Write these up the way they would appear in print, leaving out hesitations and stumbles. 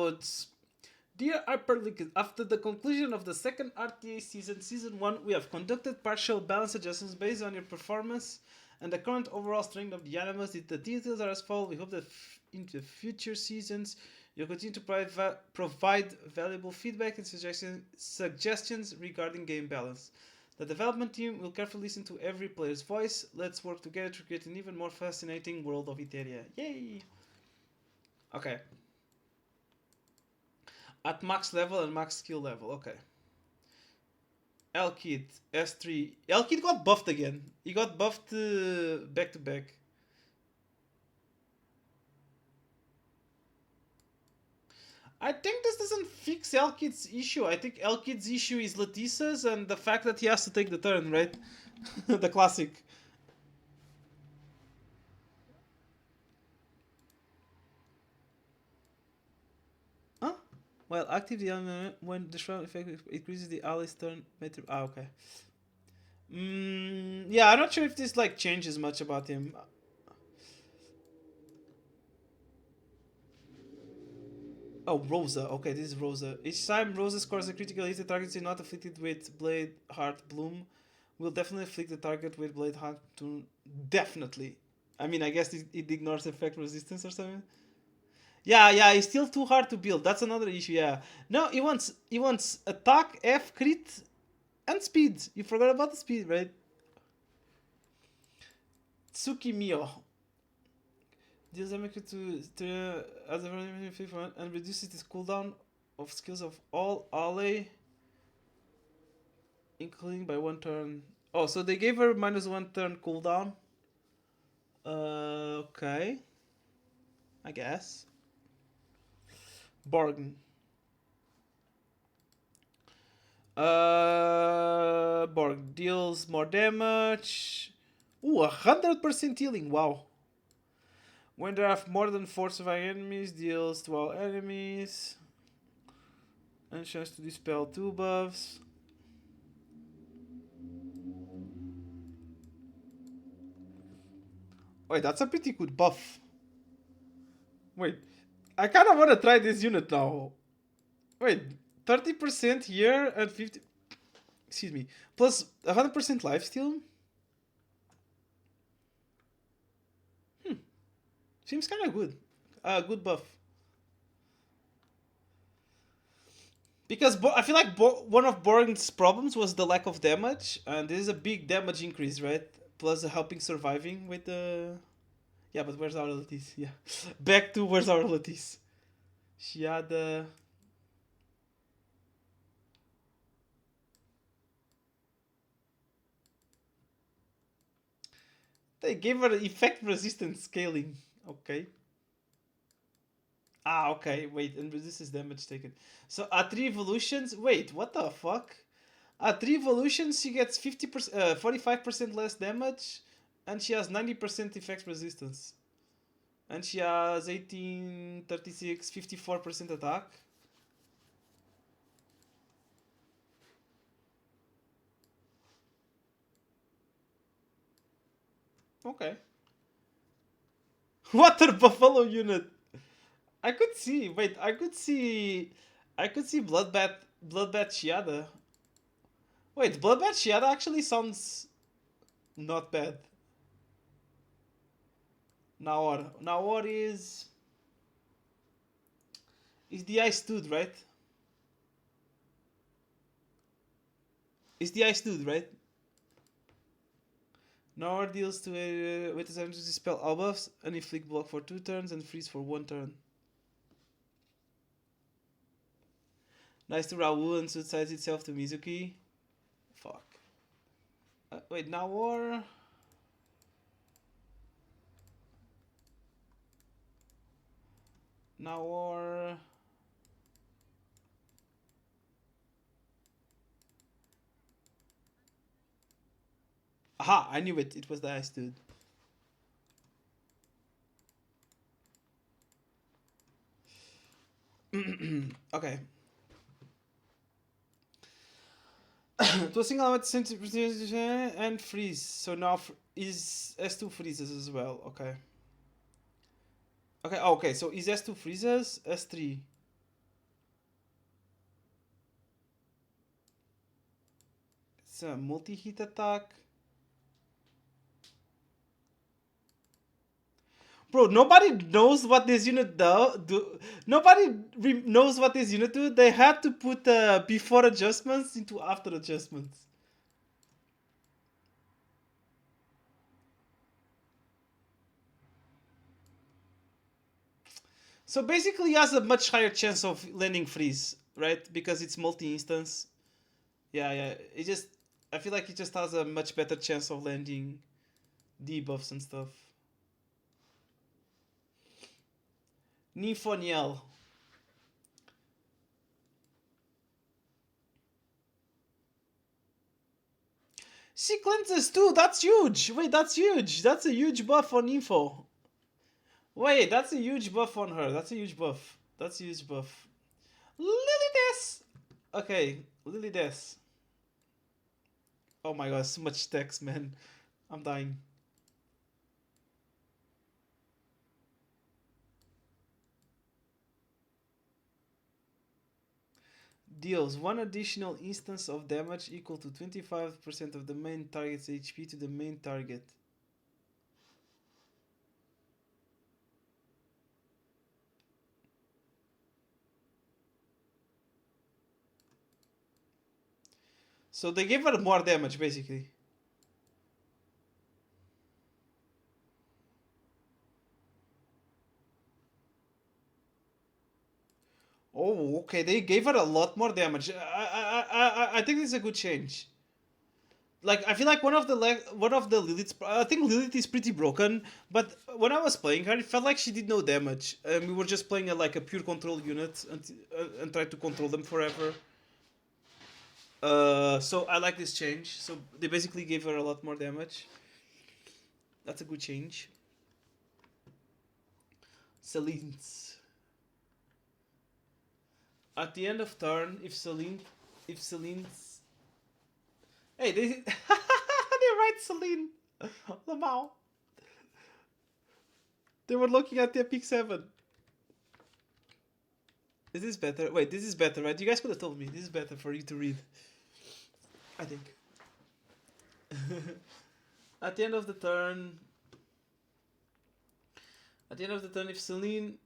notes. Dear Hyperlink, after the conclusion of the second RTA season, Season 1, we have conducted partial balance adjustments based on your performance and the current overall strength of the animals. The details are as follows. We hope that in the future seasons, you'll continue to provide valuable feedback and suggestions regarding game balance. The development team will carefully listen to every player's voice. Let's work together to create an even more fascinating world of Eteria. Yay! Okay. At max level and max skill level. Okay. Elkid, S3. Elkid got buffed again. He got buffed back to back. I think this doesn't fix Elkid's issue. I think Elkid's issue is Letisa's and the fact that he has to take the turn, right? The classic. Huh? While active, the element when the shroud effect increases the ally's turn. Okay. Yeah, I'm not sure if this like changes much about him. Oh, Rosa. Okay, this is Rosa. Each time Rosa scores a critical hit, the target is not afflicted with Blade Heart Bloom. Will definitely afflict the target with Blade Heart to definitely. I mean, I guess it ignores effect resistance or something. Yeah, it's still too hard to build. That's another issue. Yeah. No, he wants attack, F, crit, and speed. You forgot about the speed, right? Tsukimiyo. Deals damage to as a and reduces the cooldown of skills of all ally, including by 1 turn. Oh, so they gave her -1 turn cooldown. Okay. I guess. Bargain. Borg deals more damage. Ooh, 100% healing. Wow. When there are more than 4 surviving enemies, deals to all enemies. And chance to dispel 2 buffs. Wait, that's a pretty good buff. Wait, I kind of want to try this unit now. Wait, 30% here and 50... Excuse me. Plus 100% lifesteal? Seems kind of good. Good buff. Because I feel like one of Borg's problems was the lack of damage, and this is a big damage increase, right? Plus helping surviving with the... Yeah, but where's our Letice? Yeah. Back to where's our Letice? She had They gave her effect resistance scaling. Okay. Okay. Wait, and reduces damage taken. So at 3 evolutions... Wait, what the fuck? At 3 evolutions, she gets 45% less damage, and she has 90% effect resistance. And she has 18, 36, 54% attack. Okay. Water Buffalo unit. I could see. Wait, I could see Bloodbath Shiada. Wait, Bloodbath Shiada actually sounds not bad. Naor is the ice dude, right? Is the ice dude, right? Naor deals to with his energy to dispel all buffs and inflict block for 2 turns and freeze for 1 turn. Nice to Raoul and suicides itself to Mizuki. Fuck. Wait, Naor. Aha, I knew it. It was the ice dude. Okay. To a single element and freeze. So now is S2 freezes as well. Okay. Okay, so is S2 freezes? S3. It's a multi-hit attack. Bro, nobody knows what this unit do. Nobody knows what this unit do. They had to put before adjustments into after adjustments. So basically, he has a much higher chance of landing freeze, right? Because it's multi-instance. Yeah, yeah. It just, I feel like it just has a much better chance of landing debuffs and stuff. Nymphoniel. She cleanses too. That's huge. Wait, that's huge. That's a huge buff on Nympho. Wait, that's a huge buff on her. That's a huge buff. That's a huge buff. Lily Des. Okay, Lily Des. Oh my god, so much text, man. I'm dying. Deals one additional instance of damage equal to 25% of the main target's HP to the main target. So they gave her more damage, basically. Oh, okay. They gave her a lot more damage. I think this is a good change. Like I feel like one of the Liliths. I think Lilith is pretty broken, but when I was playing her, it felt like she did no damage. We were just playing a pure control unit and tried to control them forever. So I like this change. So they basically gave her a lot more damage. That's a good change. Celine's. At the end of turn, if Celine's, hey, they they write Celine. Lamau. They were looking at the Epic 7. Is this better? Wait, this is better, right? You guys could have told me. This is better for you to read. I think. At the end of the turn, if Celine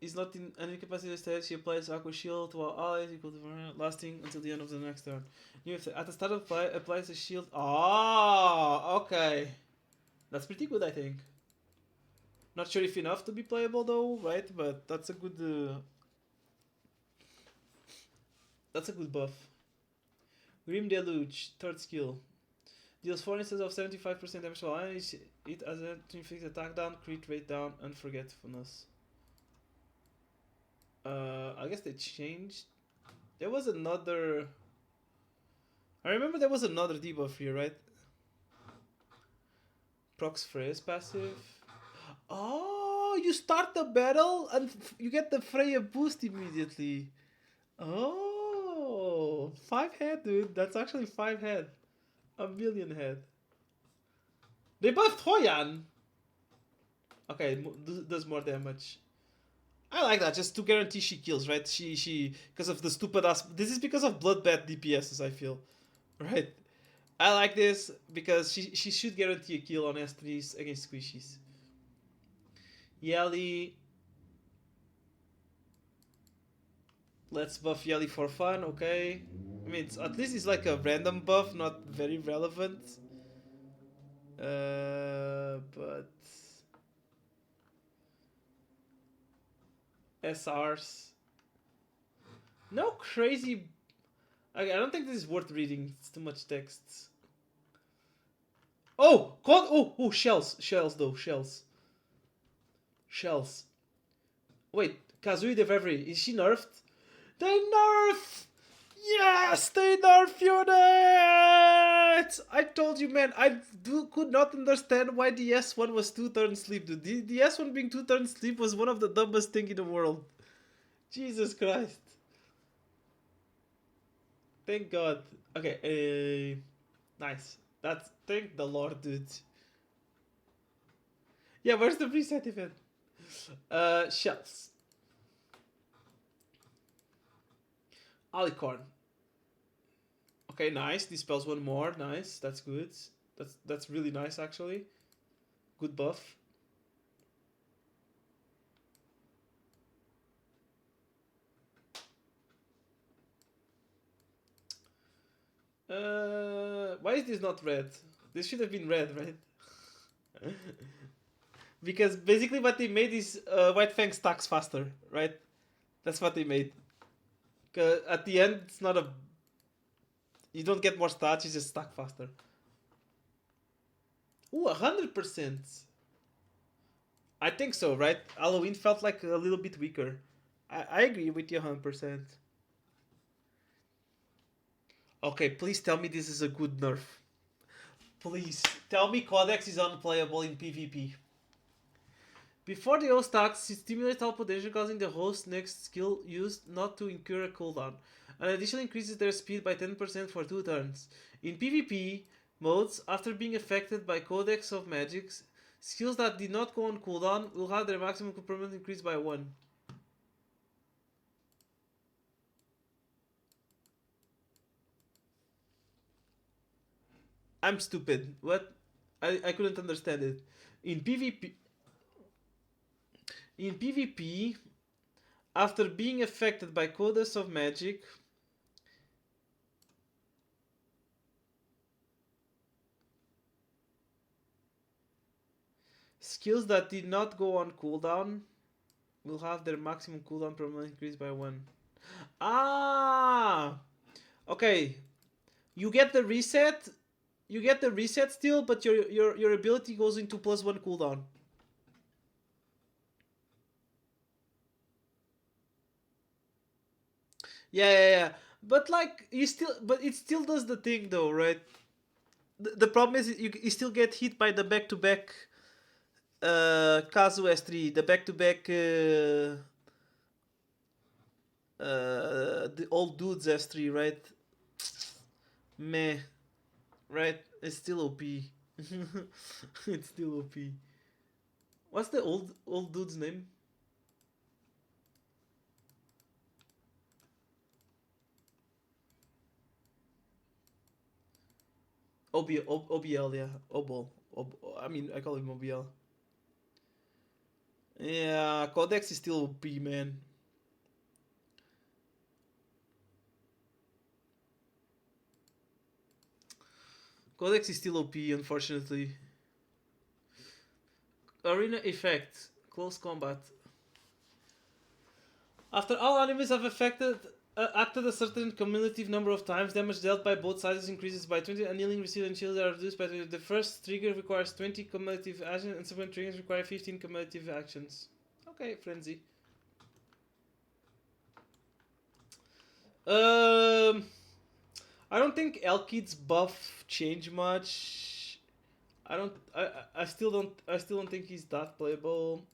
is not in an incapacitated state, she applies Aqua Shield to all allies equal to lasting until the end of the next turn. At the start of play, applies a shield. Oh, okay. That's pretty good, I think. Not sure if enough to be playable though, right? But that's a good. That's a good buff. Grim Deluge, third skill. Deals 4 instances of 75% damage to all enemies. It has a to inflict attack down, crit rate down, and forgetfulness. I guess they changed. There was another. I remember there was another debuff here, right? Procs Freya's passive. Oh, you start the battle and you get the Freya boost immediately. Oh, 5 head, dude. That's actually 5 head. A million head. They buffed Hoyan. Okay, does more damage. I like that, just to guarantee she kills, right? She because of the stupid ass. This is because of bloodbath DPSs, I feel, right? I like this because she should guarantee a kill on S3s against squishies. Yali. Let's buff Yali for fun, okay? I mean, at least it's like a random buff, not very relevant. But SRs. No crazy. I don't think this is worth reading. It's too much text. Oh, God! Oh, shells though, shells. Wait, Kazui de Vevri, is she nerfed? They nerf! Yes, they nerf units! I told you, man, I could not understand why the S1 was 2-turn sleep, dude. The S1 being 2-turn sleep was one of the dumbest thing in the world. Jesus Christ. Thank God. Okay, nice. That's, thank the Lord, dude. Yeah, where's the preset event? Shells. Alicorn. Okay, nice. Dispels one more. Nice. That's good. That's really nice actually. Good buff. Why is this not red? This should have been red, right? Because basically what they made is White Fang stacks faster, right? That's what they made. At the end, it's not a. You don't get more stats, you just stack faster. Ooh, 100%. I think so, right? Halloween felt like a little bit weaker. I agree with you 100%. Okay, please tell me this is a good nerf. Please tell me Codex is unplayable in PvP. Before the host acts, it stimulates teleportation, causing the host's next skill used not to incur a cooldown, and additionally increases their speed by 10% for 2 turns. In PvP modes, after being affected by Codex of Magics, skills that did not go on cooldown will have their maximum permanent increased by 1. I'm stupid. What? I couldn't understand it. In PvP, in PvP, after being affected by Codex of Magic, skills that did not go on cooldown will have their maximum cooldown permanently increased by 1. Ah! Okay. You get the reset. You get the reset still, but your ability goes into +1 cooldown. Yeah. But like it still does the thing though, right? The problem is you still get hit by the back to back Kazu S3, the back to back the old dudes S3, right? Meh, right? It's still OP. It's still OP. What's the old dude's name? OBL, yeah. Obol. I mean, I call him OBL. Yeah, Codex is still OP, man. Codex is still OP, unfortunately. Arena effect. Close combat. After all enemies have acted a certain cumulative number of times, damage dealt by both sides increases by 20, and healing received and shields are reduced by 20. The first trigger requires 20 cumulative actions, and subsequent triggers require 15 cumulative actions. Okay, Frenzy. Um, I don't think Elkid's buff changed much. I still don't think he's that playable.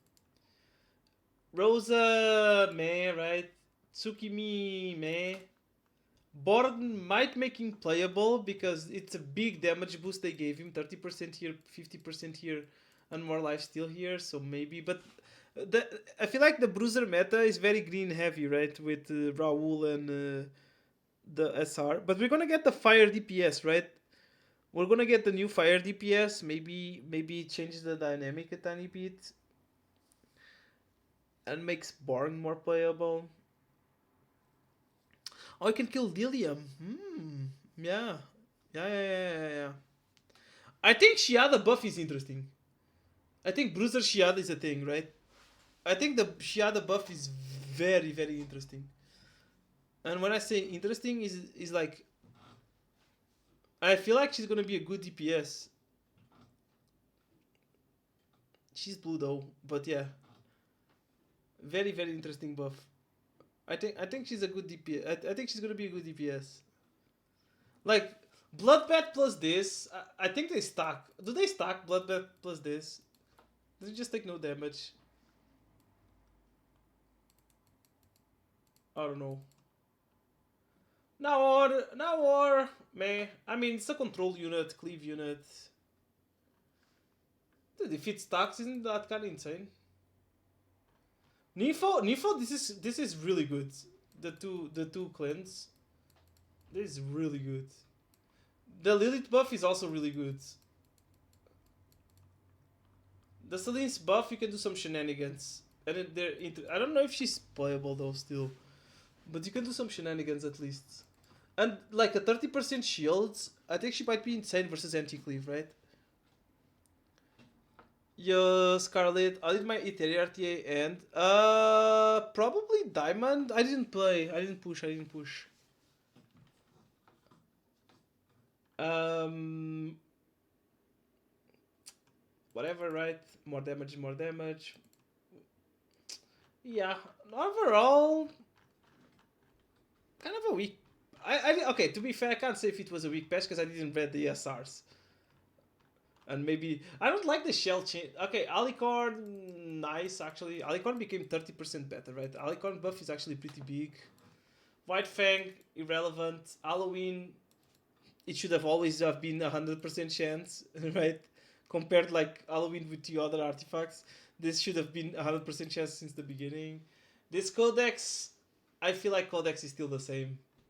Rosa meh, right? Tsukimi meh. Borden might make him playable because it's a big damage boost they gave him, 30% here, 50% here, and more life steal here, so maybe. But I feel like the bruiser meta is very green heavy, right? With Raul and the SR. But we're gonna get the fire DPS, right? We're gonna get the new fire DPS. Maybe it changes the dynamic a tiny bit and makes Born more playable. Oh, I can kill Lilium. Yeah. Yeah. I think Shiada buff is interesting. I think Bruiser Shiada is a thing, right? I think the Shiada buff is very, very interesting. And when I say interesting, is like I feel like she's gonna be a good DPS. She's blue though, but yeah, very, very interesting buff. I think she's a good DPS. I think she's gonna be a good DPS. Like Bloodbath plus this, I think they stack. Do they stack Bloodbath plus this? Does it just take no damage? I don't know. Now or meh. I mean, it's a control unit, cleave unit. Dude, if it stacks, isn't that kind of insane? Nifo, this is really good. The two cleanse. This is really good. The Lilith buff is also really good. The Celine's buff, you can do some shenanigans. And I don't know if she's playable though still. But you can do some shenanigans at least. And like a 30% shields, I think she might be insane versus anti-cleave, right? Yo, Scarlet, I did my Ethereal RTA and probably Diamond. I didn't play. I didn't push. Whatever, right? More damage. Yeah, overall, kind of a weak. Okay. To be fair, I can't say if it was a weak patch because I didn't read the SRs. And maybe I don't like the shell change. Okay, Alicorn, nice actually. Alicorn became 30% better, right? Alicorn buff is actually pretty big. White Fang, irrelevant. Halloween, it should have always have been 100% chance, right? Compared like Halloween with the other artifacts, this should have been 100% chance since the beginning. This codex, I feel like codex is still the same.